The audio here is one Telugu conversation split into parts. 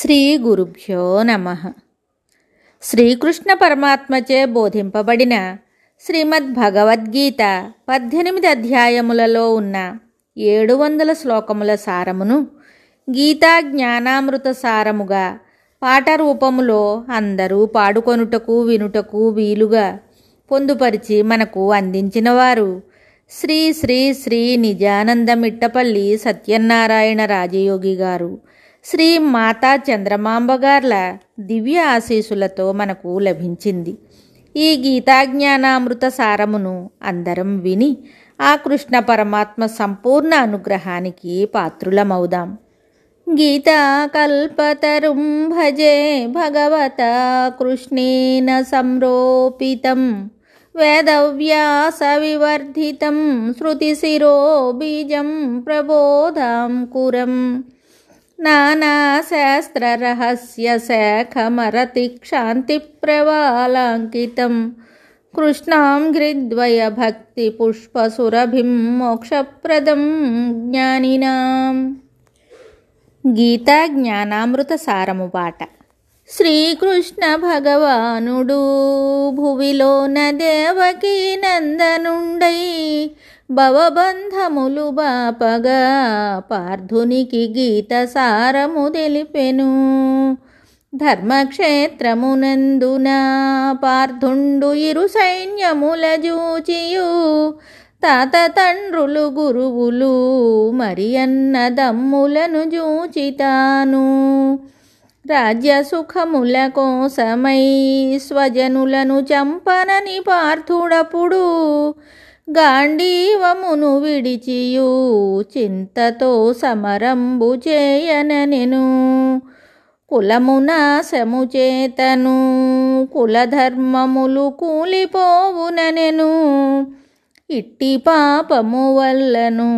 శ్రీ గురుభ్యో నమః. శ్రీకృష్ణ పరమాత్మచే బోధింపబడిన శ్రీమద్ భగవద్గీత 18 అధ్యాయములలో ఉన్న 700 శ్లోకముల సారమును గీతా జ్ఞానామృత సారముగా పాట రూపములో అందరూ పాడుకొనుటకు వినుటకు వీలుగా పొందుపరిచి మనకు అందించినవారు శ్రీ శ్రీ శ్రీ నిజానంద మిట్టపల్లి సత్యనారాయణ రాజయోగి గారు. శ్రీ మాతా చంద్రమాంబ గార్ల దివ్య ఆశీస్సులతో మనకు లభించింది. ఈ గీతాజ్ఞానామృత సారమును అందరం విని ఆ కృష్ణ పరమాత్మ సంపూర్ణ అనుగ్రహానికి పాత్రులమవుదాం. గీతా కల్పతరుం భజే భగవత కృష్ణేన సంరోపితం వేదవ్యాస వివర్ధితం శృతిశిరో బీజం ప్రబోధాంకురం నానాశాస్త్రరహస్య శాఖమరతి క్షాంతిప్రవాలాంకితం కృష్ణాం ఘ్రిద్వయ భక్తి పుష్పసురభిం మోక్షప్రదం జ్ఞానినాం. గీతా జ్ఞానామృత సారము పాట. శ్రీకృష్ణ భగవానుడు భువిలోన దేవకీ నందనుండై భవబంధములు బాపగా పార్థునికి గీత సారము తెలిపెను. ధర్మక్షేత్రమునందున పార్థుండు ఇరు సైన్యముల జూచియు తాత తండ్రులు గురువులు మరి అన్నదమ్ములను జూచితాను. రాజ్య సుఖముల కోసమై స్వజనులను చంపనని పార్థుడప్పుడు గాంధీవమును విడిచియు చింతతో సమరంబు చేయననెను. కులము నాశము చేతను కులధర్మములు కూలిపోవుననెను. ఇట్టి పాపము వల్లను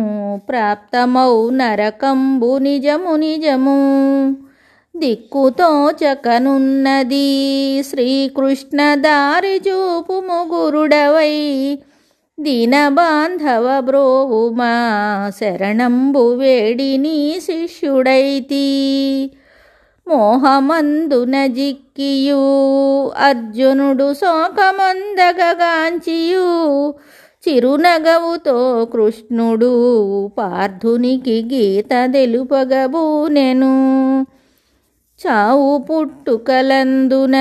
ప్రాప్తమౌ నరకంబు నిజము నిజము. దిక్కుతోచకనున్నది శ్రీకృష్ణ దారి చూపుము గురుడవై దీనబాంధవ బ్రోవుమా శరణంబు వేడిని శిష్యుడైతి. మోహమందున జిక్కియు అర్జునుడు శోకమందగాంచియు చిరునగవుతో కృష్ణుడు పార్థునికి గీత తెలుపగబూనెను. చావు పుట్టుకలందున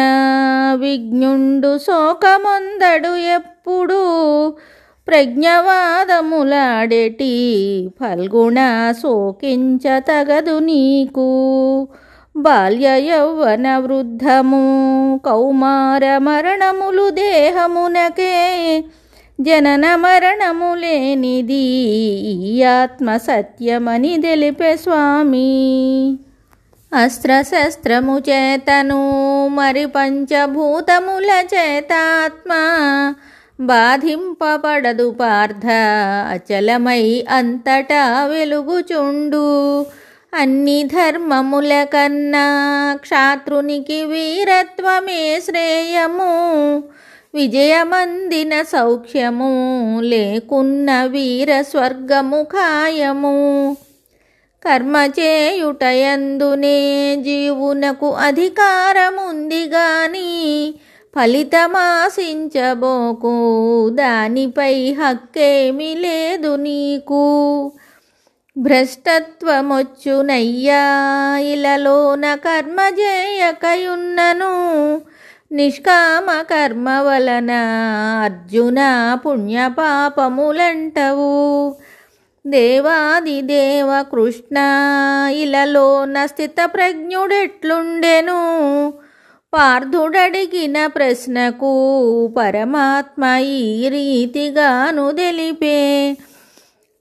విజ్ఞుండు శోకమందడు ఎప్పుడు ప్రజ్ఞవాదములాడెటి ఫల్గుణ శోకించతగదు నీకు. బాల్య యౌవన వృద్ధము కౌమార మరణములు దేహమునకే జనన మరణము లేనిది ఈ ఆత్మ సత్యమని తెలిపే స్వామి. అస్త్రశస్త్రము చేతను మరి పంచభూతముల చేతాత్మ బాధింపబడదు పార్థ అచలమై అంతటా వెలుగుచుండు. అన్ని ధర్మముల కన్నా క్షాత్రునికి వీరత్వమే శ్రేయము. విజయమందిన సౌఖ్యము లేకున్న వీర స్వర్గము ఖాయము. కర్మ చేయుటయందునే జీవునకు అధికారముంది గాని ఫలితమాశించబోకు దానిపై హక్కేమి లేదు నీకు. భ్రష్టత్వమొచ్చునయ్యా ఇలలోన కర్మ చేయకయున్నను. నిష్కామ కర్మ వలన అర్జున పుణ్యపాపములంటవు. దేవాదిదేవ కృష్ణ ఇలలోన స్థిత ప్రజ్ఞుడెట్లుండెను. పార్థుడడిగిన ప్రశ్నకు పరమాత్మ ఈ రీతిగాను తెలిపే.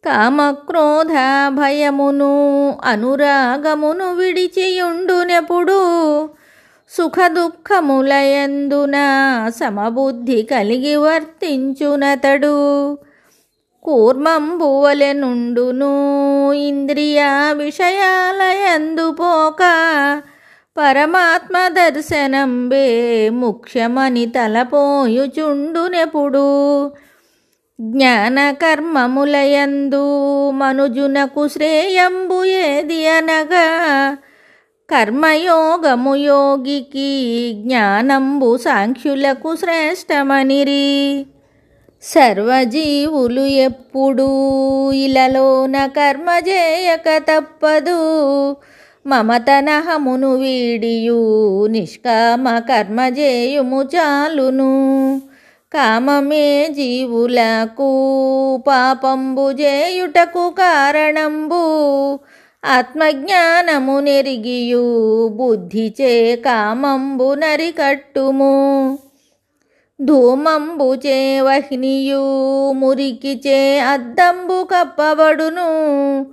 కామక్రోధ భయమును అనురాగమును విడిచియుండునెప్పుడు సుఖ దుఃఖములయందున సమబుద్ధి కలిగి వర్తించునతడు. కూర్మంబువలె నుండును ఇంద్రియ విషయాలయందు పోక పరమాత్మ దర్శనంబే ముఖ్యమని తలపోయుచుండునెప్పుడు. జ్ఞానకర్మములయందు మనుజునకు శ్రేయంబు ఏది అనగా కర్మయోగము యోగికి జ్ఞానంబు సాంఖ్యులకు శ్రేష్టమనిరి. సర్వజీవులు ఎప్పుడూ ఇలలోన కర్మ చేయక తప్పదు. మమతనహమును వీడియు నిష్కామ కర్మ చేయుము చాలును. కామమే జీవులకు పాపంబు చేయుటకు కారణంబు. ఆత్మజ్ఞానము నెరిగియు బుద్ధిచే కామంబు నరికట్టుము. ధూమంబుచే వహ్నియు మురికిచే అద్దంబు కప్పబడును.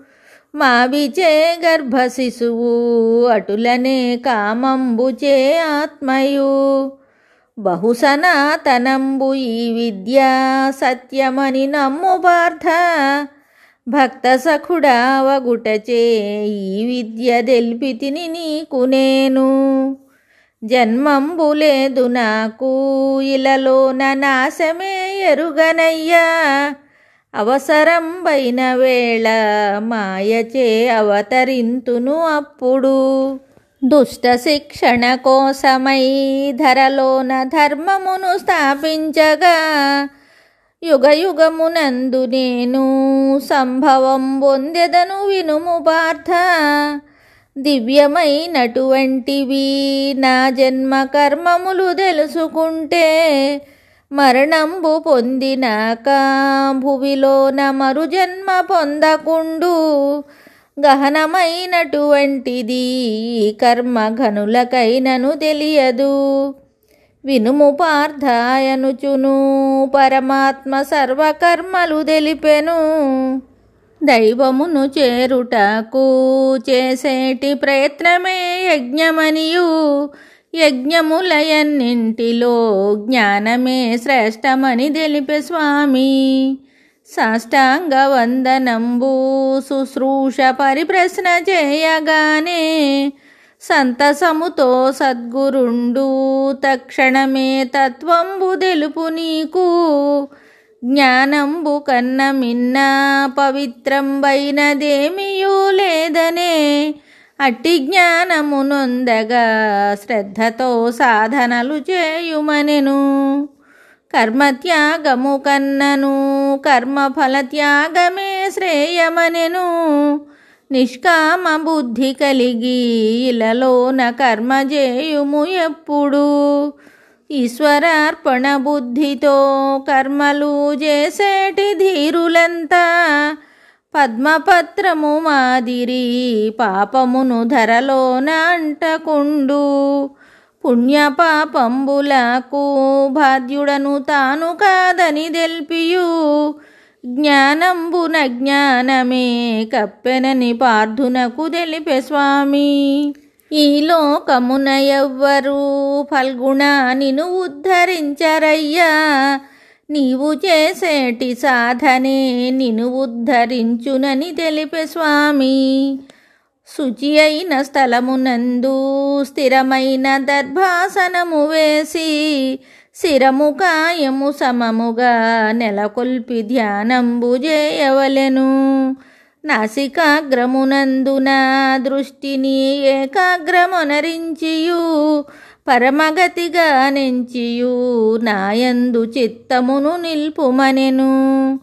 మావిచే గర్భశిశువు అటులనే కామంబుచే ఆత్మయు. బహుసనాతనంబు ఈ విద్య సత్యమని నమ్ము పార్థ. భక్త సఖుడావగుటచే ఈ విద్య దెల్పితిని నీకు నేను. జన్మంబు లేదు నాకు ఇలలోన నాశమే ఎరుగనయ్యా. అవసరంబైన వేళ మాయచే అవతరింతును అప్పుడు. దుష్ట శిక్షణ కోసమై ధరలోన ధర్మమును స్థాపించగా. యుగయుగమునందు నేను సంభవం పొందెదను వినుము పార్థ. దివ్యమైనటువంటివి నా జన్మ కర్మములు తెలుసుకుంటే. మరణంబు పొందినాక భువిలోన మరు జన్మ పొందకుండు. గహనమైనటువంటిది కర్మ ఘనులకైనను తెలియదు. వినుము పార్థాయనుచును పరమాత్మ సర్వకర్మలు తెలిపెను. దైవమును చేరుటకు చేసేటి ప్రయత్నమే యజ్ఞమనియు. యజ్ఞములయన్నింటిలో జ్ఞానమే శ్రేష్టమని తెలిపే స్వామి. సాష్టాంగ వందనంబు శుశ్రూష పరిప్రశ్న చేయగానే. సంతసముతో సద్గురుండు తక్షణమే తత్వంబు తెలుపు నీకు. జ్ఞానంబు కన్న మిన్న పవిత్రంబైనదేమియూ లేదనే. అట్టి జ్ఞానమునొందగా శ్రద్ధతో సాధనలు చేయుమనెను. కర్మత్యాగము కన్నను కర్మఫల త్యాగమే శ్రేయమనెను. నిష్కామ బుద్ధి కలిగి ఇలలోన కర్మ చేయుము ఎప్పుడు. ఈశ్వరార్పణ బుద్ధితో కర్మలు చేసేటి ధీరులంతా. పద్మపత్రము మాదిరి పాపమును ధరలోన అంటకుండు. పుణ్యపాపంబులకు బాధ్యుడను తాను కాదని తెల్పియు. జ్ఞానంబున జ్ఞానమే కప్పెనని పార్థునకు తెలిపే స్వామి. ఈ లోకమున ఎవ్వరు ఫల్గుణ నిను ఉద్ధరించరయ్యా. నీవు చేసేటి సాధనే నిను ఉద్ధరించునని తెలిపే స్వామి. శుచి అయిన స్థలమునందు స్థిరమైన దర్భాసనము వేసి. శిరము కాయము సమముగా నెలకొల్పి ధ్యానంబు చేయవలెను. నాసికాగ్రమునందున దృష్టిని ఏకాగ్రమొనరించియు. పరమగతిగా నెంచియు నాయందు చిత్తమును నిల్పుమనెను.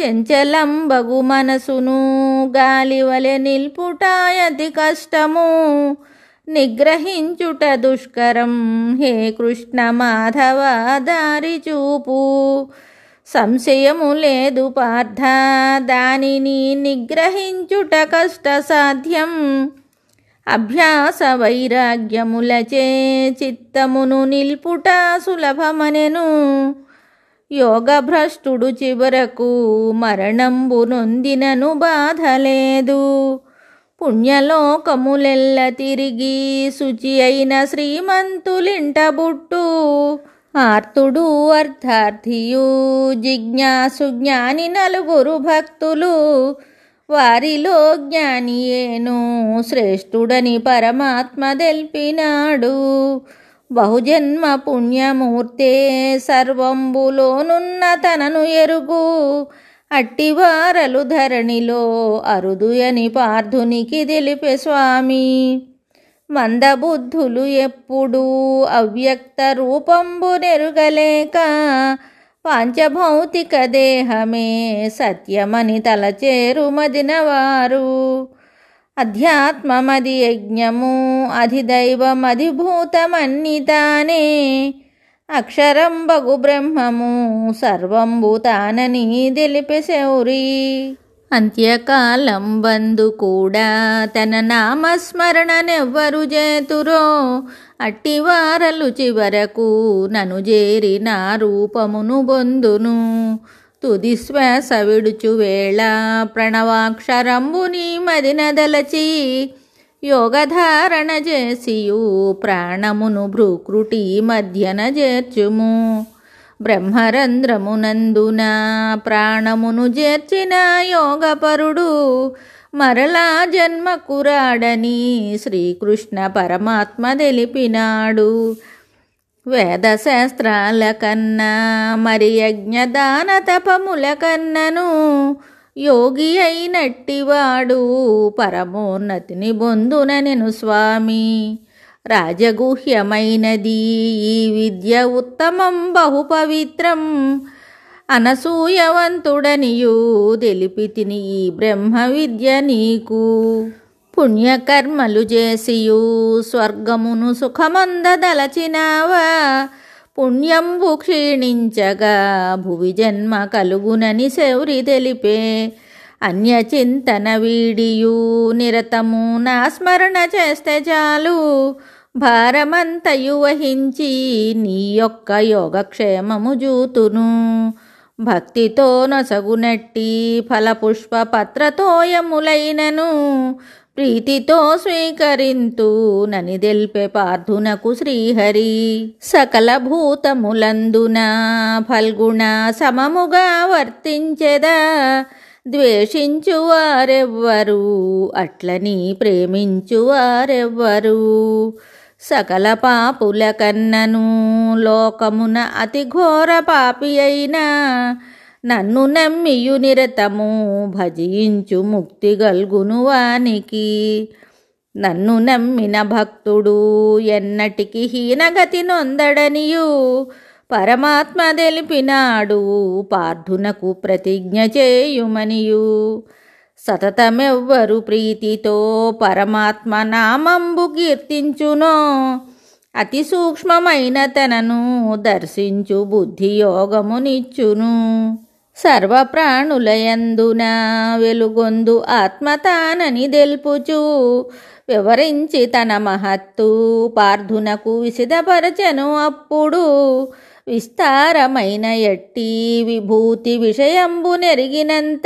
చెంచలంబగు మనసును గాలివలె నిల్పుట అతి కష్టము. నిగ్రహించుట దుష్కరం హే కృష్ణ మాధవ దారి చూపు. సంశయము లేదు పార్థ దానిని నిగ్రహించుట కష్ట సాధ్యం. అభ్యాస వైరాగ్యములచే చిత్తమును నిల్పుట సులభమనెను. యోగభ్రష్టుడు చివరకు మరణంబు నొందినను బాధ లేదు. పుణ్యలోకములెల్ల తిరిగి శుచి అయిన శ్రీమంతులింటబుట్టు. ఆర్తుడు అర్థార్థియు జిజ్ఞాసు జ్ఞాని నలుగురు భక్తులు. వారిలో జ్ఞానియేను శ్రేష్ఠుడని పరమాత్మ తెల్పినాడు. బహుజన్మ పుణ్యమూర్తే సర్వంబులోనున్న తనను ఎరుగు. అట్టివారలు ధరణిలో అరుదుయని పార్థునికి తెలిపే స్వామి. మందబుద్ధులు ఎప్పుడూ అవ్యక్త రూపంబు నెరుగలేక పాంచభౌతిక దేహమే సత్యమని తలచేరు మదినవారు. అధ్యాత్మమది యజ్ఞము అధిదైవమధిభూతమన్ని తానే అక్షరంబగు బ్రహ్మము సర్వంబు తానని తెలిపే శౌరి. అంత్యకాలం బందు కూడా తన నామస్మరణనెవ్వరు చేతురో అట్టివారలు చివరకు నను చేరి నా రూపమును బొందును. తుది శ్వాస విడుచు వేళ ప్రణవాక్షరంబుని మదినదలచి యోగధారణ చేసియు ప్రాణమును భ్రూకృటి మధ్యన చేర్చుము. బ్రహ్మరంధ్రమునందున ప్రాణమును చేర్చిన యోగపరుడు మరలా జన్మకురాడని శ్రీకృష్ణ పరమాత్మ తెలిపినాడు. వేదశాస్త్రాల కన్నా మరి యజ్ఞదాన తపముల కన్నను యోగి అయినట్టివాడు పరమోన్నతిని బొందుననెను స్వామి. రాజగుహ్యమైనది ఈ విద్య ఉత్తమం బహుపవిత్రం అనసూయవంతుడనియు తెలిపితిని ఈ బ్రహ్మ విద్య నీకు. పుణ్యకర్మలు చేసియు స్వర్గమును సుఖమందదలచినావా పుణ్యంబు క్షీణించగా భువి జన్మ కలుగునని శౌరి తెలిపే. అన్యచింతన వీడియు నిరతము నా స్మరణ చేస్తే చాలు భారమంతయు వహించి నీ యొక్క యోగక్షేమము జూతును. భక్తితో నొసగునట్టి ఫలపుష్ప పత్రతోయములైనను ప్రీతితో స్వీకరింతు నని దెల్పె పార్థునకు శ్రీహరి. సకల భూతములందున ఫల్గుణ సమముగా వర్తించెదా ద్వేషించువారెవ్వరు అట్లని ప్రేమించువారెవ్వరు. సకల పాపుల కన్నను లోకమున అతి ఘోర పాపి అయినా నన్ను నమ్మియు నిరతము భజించు ముక్తి గల్గును వానికి. నన్ను నమ్మిన భక్తుడు ఎన్నటికి హీనగతి నొందడనియు పరమాత్మ తెలిపినాడు పార్థునకు ప్రతిజ్ఞ చేయుమనియు. సతతమెవ్వరు ప్రీతితో పరమాత్మ నామంబు కీర్తించునో అతి సూక్ష్మమైన తనను దర్శించు బుద్ధియోగమునిచ్చును. సర్వప్రాణులయందున వెలుగొందు ఆత్మతానని దెల్పుచు వివరించి తన మహత్తు పార్థునకు విశదపరచెను. అప్పుడు విస్తారమైన ఎట్టి విభూతి విషయంబు నెరిగినంత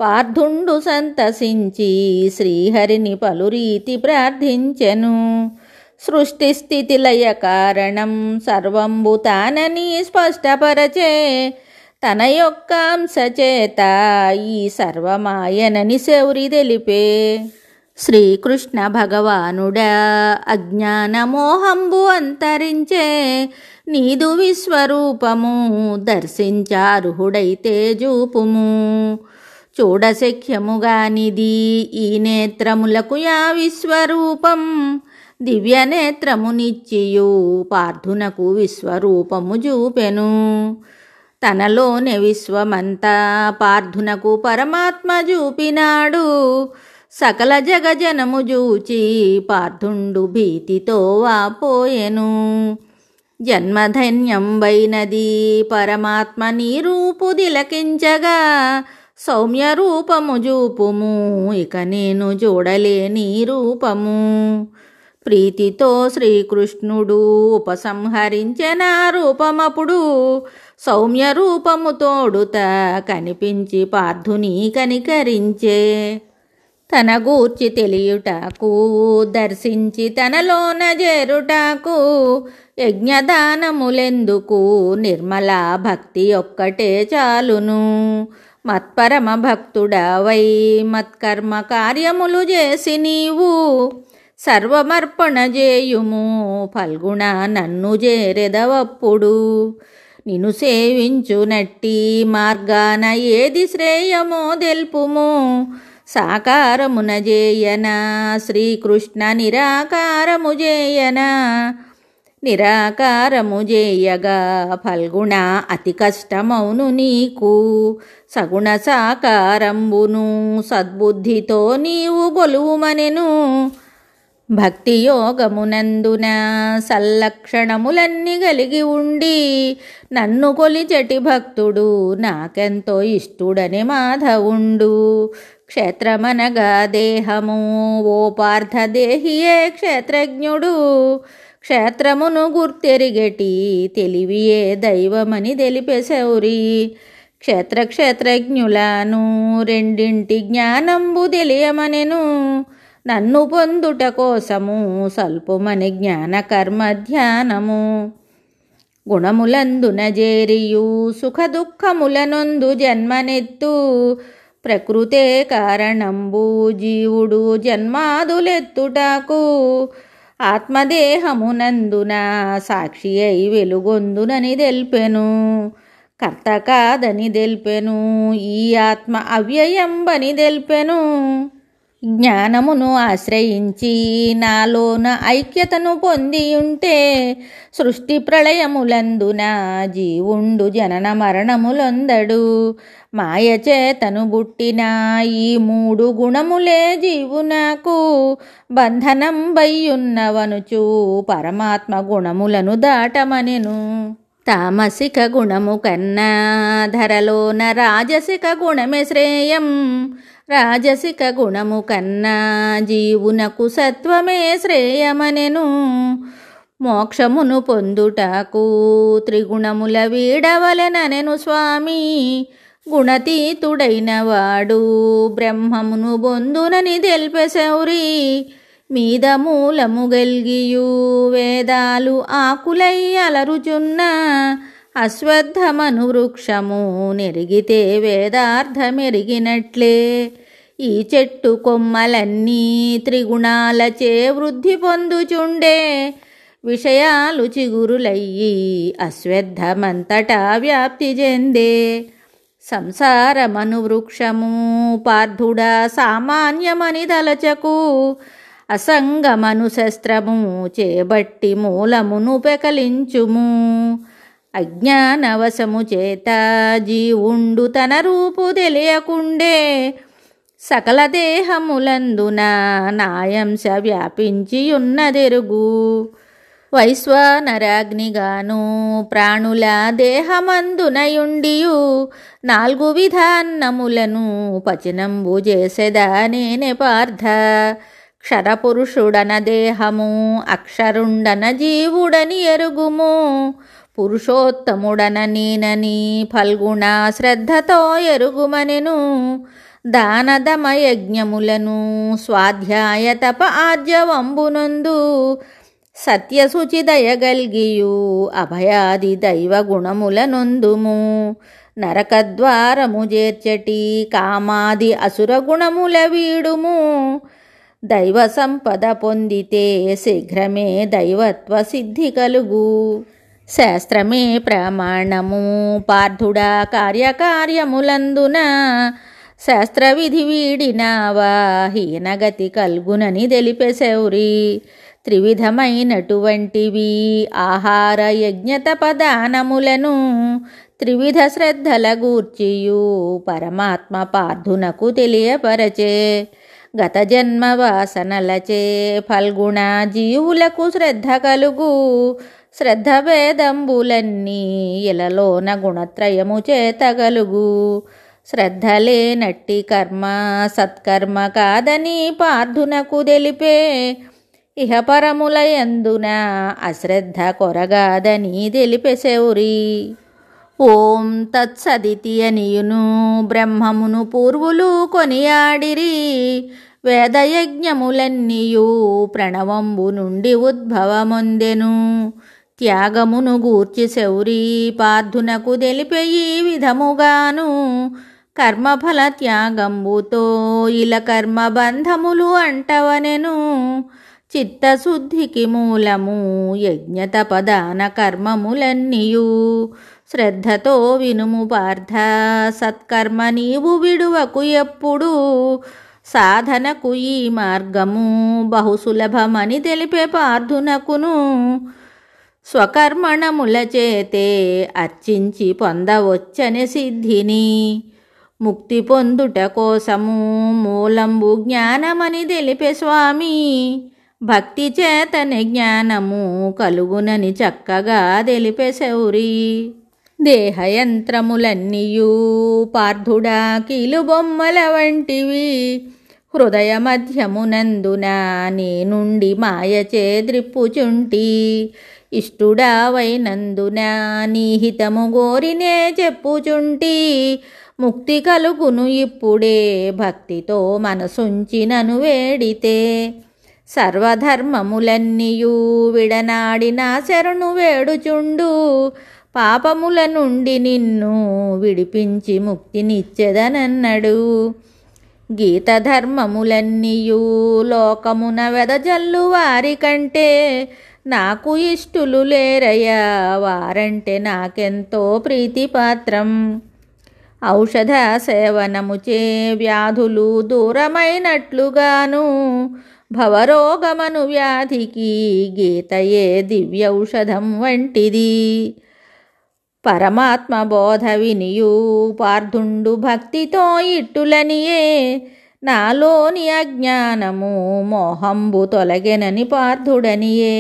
పార్థుండు సంతసించి శ్రీహరిని పలురీతి ప్రార్థించెను. సృష్టి స్థితి లయ కారణం సర్వంబు తానని స్పష్టపరచే తన యొక్క అంశచేత ఈ సర్వమాయనని శౌరి తెలిపే. శ్రీకృష్ణ భగవానుడా అజ్ఞానమోహంబు అంతరించే నీదు విశ్వరూపము దర్శించార్హుడైతే జూపుము. చూడశక్యముగానిది ఈ నేత్రములకు యా విశ్వరూపం దివ్య నేత్రమునిచ్చియు పార్థునకు విశ్వరూపము జూపెను. తనలోనే విశ్వమంతా పార్థునకు పరమాత్మ జూపినాడు. సకల జగజనము జూచి పార్థుండు భీతితో వాపోయెను. జన్మధన్యంబైనది పరమాత్మ నీ రూపు దిలకించగా సౌమ్య రూపము జూపుము ఇక నేను చూడలేని రూపము. ప్రీతితో శ్రీకృష్ణుడు ఉపసంహరించిన రూపమప్పుడు సౌమ్య రూపము తోడుత కనిపించి పార్థుని కనికరించే. తన గూర్చి తెలియుటకు దర్శించి తనలోన చేరుటకు యజ్ఞదానములెందుకు నిర్మల భక్తి ఒక్కటే చాలును. మత్పరమ భక్తుడవై మత్కర్మ కార్యములు చేసి నీవు సర్వమర్పణ చేయుము ఫల్గుణ నన్ను చేరెదవప్పుడు. నిన్ను సేవించునట్టి మార్గాన ఏది శ్రేయమో దెల్పుము. సాకారమున జేయన శ్రీకృష్ణ నిరాకారము జేయన నిరాకారము జేయగా ఫల్గుణ అతి కష్టమౌను నీకు సగుణ సాకారంబును సద్బుద్ధితో నీవు గొలువుమనెను భక్తి యోగమునందున సల్లక్షణములన్నీ కలిగి ఉండి నన్ను కొలిచెటి భక్తుడు నాకెంతో ఇష్టుడని మాధవుండు క్షేత్రమనగా దేహము ఓ పార్థదేహియే క్షేత్రజ్ఞుడు క్షేత్రమును గుర్తెరిగెటి తెలివియే దైవమని తెలిపెసౌరి క్షేత్రజ్ఞులను రెండింటి జ్ఞానంబు తెలియమనెను నన్ను పొందుట కోసము సల్పుమని జ్ఞాన కర్మ ధ్యానము గుణములందున జేరియు సుఖ దుఃఖములనొందు జన్మనెత్తు ప్రకృతే కారణంబు జీవుడు జన్మాదులెత్తుటకు ఆత్మదేహమునందున సాక్షి అయి వెలుగొందునని తెల్పెను కర్త కాదని తెల్పెను ఈ ఆత్మ అవ్యయంబని తెల్పెను జ్ఞానమును ఆశ్రయించి నాలోన ఐక్యతను పొందియుంటే సృష్టి ప్రళయములందున జీవుండు జనన మరణములొందడు మాయచేతను బుట్టిన ఈ మూడు గుణములే జీవునకు బంధనం బయ్యున్నవనుచు పరమాత్మ గుణములను దాటమనెను తామసిక గుణము కన్నా ధరలోన రాజసిక గుణమే శ్రేయం రాజసిక గుణము కన్నా జీవునకు సత్వమే శ్రేయమనెను మోక్షమును పొందుటకు త్రిగుణముల వీడవలెననెను స్వామి గుణతీతుడైన వాడు బ్రహ్మమును బొందునని తెల్పెసౌరి మీద మూలము గల్గియు వేదాలు ఆకులై అలరుచున్న అశ్వత్థమను వృక్షము నెరిగితే వేదార్థమెరిగినట్లే ఈ చెట్టు కొమ్మలన్నీ త్రిగుణాలచే వృద్ధి పొందుచుండే విషయాలు చిగురులయ్యి అశ్వత్థమంతటా వ్యాప్తి చెందే సంసారమను వృక్షము పార్థుడా సామాన్యమని తలచకు అసంగమను శస్త్రము చేబట్టి మూలమును పెకలించుము అజ్ఞానవశము చేత జీవుండు తన రూపు తెలియకుండే సకల దేహములందున నాయంశ వ్యాపించియున్నదెరుగు వైశ్వానరాగ్నిగాను ప్రాణుల దేహమందునయుండియు 4 విధాన్నములను పచనంబు చేసెదా నేనే పార్థ క్షరపురుషుడన దేహము అక్షరుండన జీవుడని ఎరుగుము పురుషోత్తముడన నేనని ఫల్గుణ శ్రద్ధతో ఎరుగుమనెను దానదమ యజ్ఞములను స్వాధ్యాయ తప ఆర్జవంబునందు సత్యశుచి దయగల్గియు అభయాది దైవ గుణములనొందుము నరకద్వారము చేర్చటి కామాది అసుర గుణముల వీడుము దైవ సంపద పొందితే శీఘ్రమే దైవత్వ సిద్ధి కలుగు శాస్త్రమే ప్రమాణము పార్థుడా కార్యకార్యములందున శాస్త్రవిధి వీడినావా హీనగతి కల్గునని తెలిపెసౌరి త్రివిధమైనటువంటివి ఆహార యజ్ఞతపదానములను త్రివిధ శ్రద్ధల గూర్చియు పరమాత్మ పార్థునకు తెలియపరచే గత జన్మ వాసనలచే ఫల్గుణ జీవులకు శ్రద్ధ కలుగు శ్రద్ధ భేదంబులన్నీ ఇలలోన గుణత్రయము చేతగలుగు శ్రద్ధ లేనట్టి కర్మ సత్కర్మ కాదని పార్థునకు తెలిపే ఇహపరముల యందున అశ్రద్ధ కొరగాదని తెలిపెసౌరి ఓం తత్సదితి అనియును బ్రహ్మమును పూర్వులు కొనియాడిరి వేదయజ్ఞములన్నీయు ప్రణవంబు నుండి ఉద్భవమొందెను త్యాగమును గూర్చి శౌరి పార్థునకు తెలిపే ఈ విధముగాను కర్మఫల త్యాగంబుతో ఇల కర్మ బంధములు అంటవనెను చిత్తశుద్ధికి మూలము యజ్ఞతపదాన కర్మములన్నీయు శ్రద్ధతో వినుము పార్థ సత్కర్మ నీవు విడువకు ఎప్పుడు సాధనకు ఈ మార్గము బహుసులభమని తెలిపే పార్థునకును స్వకర్మణముల చేతే అర్చించి పొందవచ్చని సిద్ధిని ముక్తి పొందుట కోసము మూలంబు జ్ఞానమని తెలిపే స్వామి భక్తి చేతనే జ్ఞానము కలుగునని చక్కగా తెలిపే శౌరి దేహయంత్రములన్నీయు పార్థుడా కీలుబొమ్మల వంటివి హృదయ మధ్యమునందున నీ నుండి మాయచే ద్రిప్పుచుంటి ఇష్టుడావైనందున నీ హితము గోరినే చెప్పుచుంటి ముక్తి కలుగును ఇప్పుడే భక్తితో మనసుంచినను వేడితే సర్వధర్మములన్నీయు విడనాడిన శరణు వేడుచుండు పాపముల నుండి నిన్ను విడిపించి ముక్తినిచ్చెదనన్నడు గీత ధర్మములన్నీయు లోకమున వెదజల్లు వారి కంటే నాకు ఇష్టులు లేరయ్యా వారంటే నాకెంతో ప్రీతిపాత్రం ఔషధ సేవనముచే వ్యాధులు దూరమైనట్లుగాను భవరోగమను వ్యాధికి గీతయే దివ్యౌషధం వంటిది పరమాత్మ బోధ వినియు పార్థుండు భక్తితో ఇట్టులనియే నాలోని అజ్ఞానము మోహంబు తొలగెనని పార్థుడనియే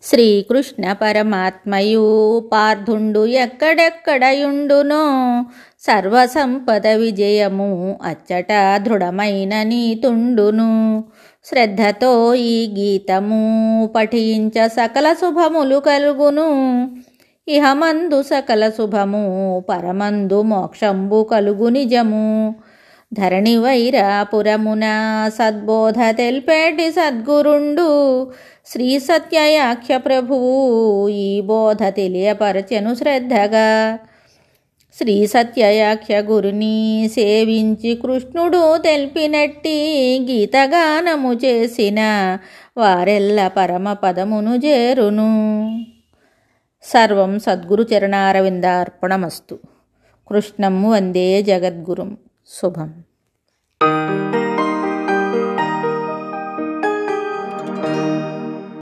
శ్రీకృష్ణ పరమాత్మయు పార్థుండు ఎక్కడెక్కడయుండునో సర్వసంపద విజయము అచ్చట దృఢమైన నీతుండును శ్రద్ధతో ఈ గీతము పఠించ సకల శుభములు కలుగును ఇహమందు సకల శుభము పరమందు మోక్షంబు కలుగు నిజము ధరణి వైరాపురమున సద్బోధ తెల్పేటి సద్గురుండు శ్రీ సత్యయాఖ్య ప్రభువు ఈ బోధ తెలియపరచెను శ్రద్ధగా శ్రీ సత్యయాఖ్య గురుని సేవించి కృష్ణుడు తెల్పినట్టి గీతగానము చేసిన వారెల్ల పరమ పదమును చేరును. సర్వం సద్గురు చరణారవిందార్పణమస్తు. కృష్ణం వందే జగద్గురుం. శుభం.